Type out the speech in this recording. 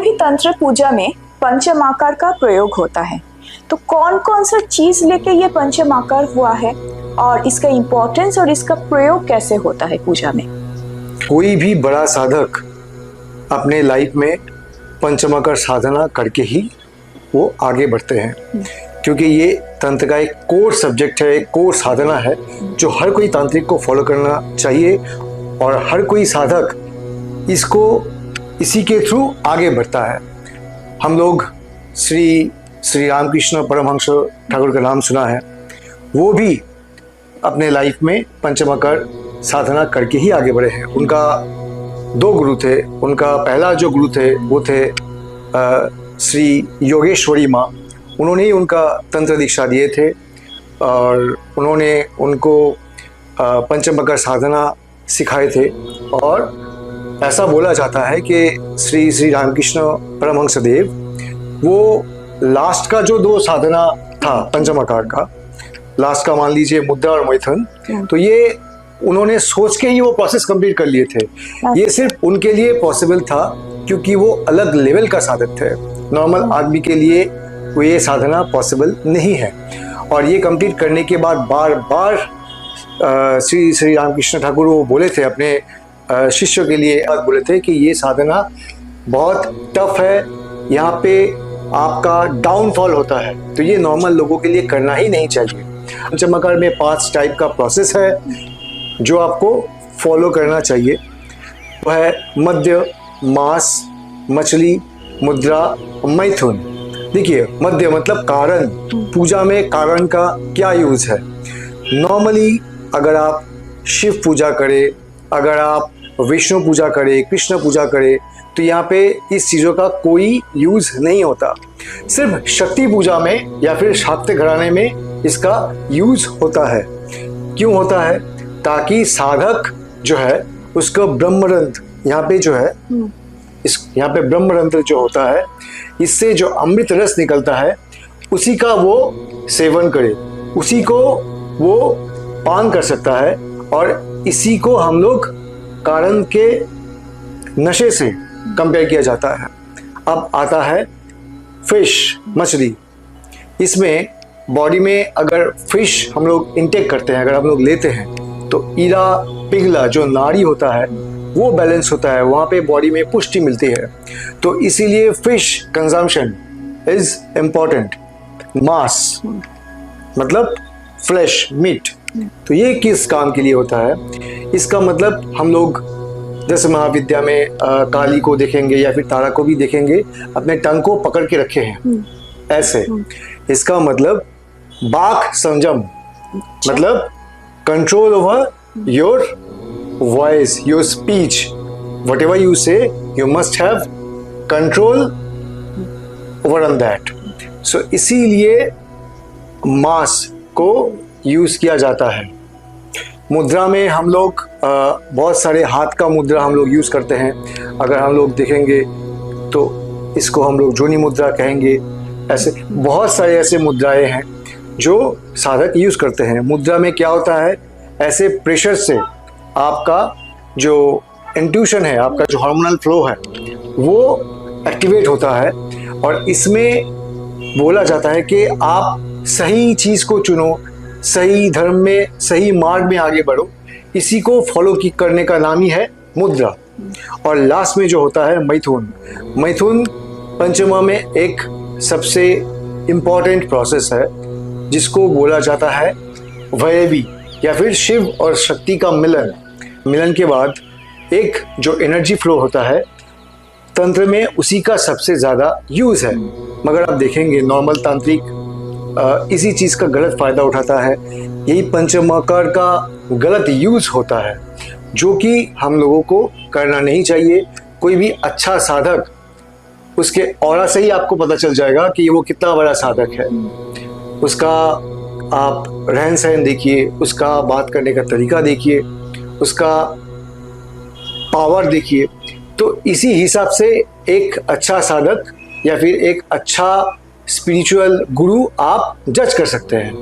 भी तंत्र पूजा में पंचमाकार का प्रयोग होता है, तो कौन कौन सा चीज लेके ये पंचमाकार हुआ है और इसका इम्पोर्टेंस और इसका प्रयोग कैसे होता है पूजा में? कोई भी बड़ा साधक अपने लाइफ में पंचमाकार साधना करके ही वो आगे बढ़ते हैं, क्योंकि ये तंत्र का एक कोर सब्जेक्ट है, एक कोर साधना है जो हर कोई तांत्रिक को फॉलो करना चाहिए और हर कोई साधक इसी के थ्रू आगे बढ़ता है। हम लोग श्री रामकृष्ण परमहंस ठाकुर का नाम सुना है, वो भी अपने लाइफ में पंचमाकार साधना करके ही आगे बढ़े हैं। उनका 2 गुरु थे। उनका पहला जो गुरु थे वो थे श्री योगेश्वरी माँ। उन्होंने ही उनका तंत्र दीक्षा दिए थे और उन्होंने उनको पंचमाकार साधना सिखाए थे। और ऐसा बोला जाता है कि श्री रामकृष्ण परमहंस देव वो लास्ट का जो 2 साधना था पंचमाकार का, लास्ट का मान लीजिए मुद्रा और मैथुन, तो ये उन्होंने सोच के ही वो प्रोसेस कंप्लीट कर लिए थे। ये सिर्फ उनके लिए पॉसिबल था क्योंकि वो अलग लेवल का साधक थे। नॉर्मल आदमी के लिए वो ये साधना पॉसिबल नहीं है। और ये कंप्लीट करने के बाद बार बार श्री रामकृष्ण ठाकुर वो बोले थे अपने शिष्यों के लिए, बोले थे कि ये साधना बहुत टफ है, यहाँ पे आपका डाउनफॉल होता है, तो ये नॉर्मल लोगों के लिए करना ही नहीं चाहिए। पंचमाकार में 5 टाइप का प्रोसेस है जो आपको फॉलो करना चाहिए। वह है मध्य, मास, मछली, मुद्रा, मैथुन। देखिए, मध्य मतलब कारण। पूजा में कारण का क्या यूज है? नॉर्मली अगर आप शिव पूजा करें, अगर आप विष्णु पूजा करें, कृष्ण पूजा करें, तो यहाँ पे इस चीज़ों का कोई यूज नहीं होता। सिर्फ शक्ति पूजा में या फिर शाक्य घराने में इसका यूज होता है। क्यों होता है? ताकि साधक जो है उसका ब्रह्मरंध्र, यहाँ पे जो है यहाँ पे ब्रह्मरंध्र जो होता है, इससे जो अमृत रस निकलता है उसी का वो सेवन करे, उसी को वो पान कर सकता है। और इसी को हम लोग कारण के नशे से कंपेयर किया जाता है। अब आता है फिश, मछली। इसमें बॉडी में अगर फिश हम लोग इंटेक करते हैं, अगर हम लोग लेते हैं, तो ईरा पिघला जो नाड़ी होता है वो बैलेंस होता है, वहाँ पे बॉडी में पुष्टि मिलती है। तो इसीलिए फिश कंजम्पशन इज इम्पॉर्टेंट। मांस मतलब फ्लैश, मीट। तो ये किस काम के लिए होता है? इसका मतलब हम लोग जैसे महाविद्या में काली को देखेंगे या फिर तारा को भी देखेंगे, अपने टंग को पकड़ के रखे हैं ऐसे। इसका मतलब बाक संयम, मतलब control over your voice, your speech, whatever you say you must have control over on that. So इसीलिए मांस को यूज किया जाता है। मुद्रा में हम लोग बहुत सारे हाथ का मुद्रा हम लोग यूज करते हैं। अगर हम लोग देखेंगे तो इसको हम लोग जोनी मुद्रा कहेंगे। ऐसे बहुत सारे ऐसे मुद्राएं हैं जो साधक यूज करते हैं। मुद्रा में क्या होता है? ऐसे प्रेशर से आपका जो इंट्यूशन है, आपका जो हार्मोनल फ्लो है, वो एक्टिवेट होता है। और इसमें बोला जाता है कि आप सही चीज को चुनो, सही धर्म में, सही मार्ग में आगे बढ़ो। इसी को फॉलो करने का नाम ही है मुद्रा। और लास्ट में जो होता है मैथुन। मैथुन पंचमा में एक सबसे इम्पॉर्टेंट प्रोसेस है जिसको बोला जाता है वैवी, या फिर शिव और शक्ति का मिलन। मिलन के बाद एक जो एनर्जी फ्लो होता है तंत्र में, उसी का सबसे ज़्यादा यूज़ है। मगर आप देखेंगे नॉर्मल तांत्रिक इसी चीज़ का गलत फ़ायदा उठाता है। यही पंचमाकार का गलत यूज़ होता है, जो कि हम लोगों को करना नहीं चाहिए। कोई भी अच्छा साधक, उसके ऑरा से ही आपको पता चल जाएगा कि वो कितना बड़ा साधक है। उसका आप रहन सहन देखिए, उसका बात करने का तरीका देखिए, उसका पावर देखिए। तो इसी हिसाब से एक अच्छा साधक या फिर एक अच्छा स्पिरिचुअल गुरु आप जज कर सकते हैं।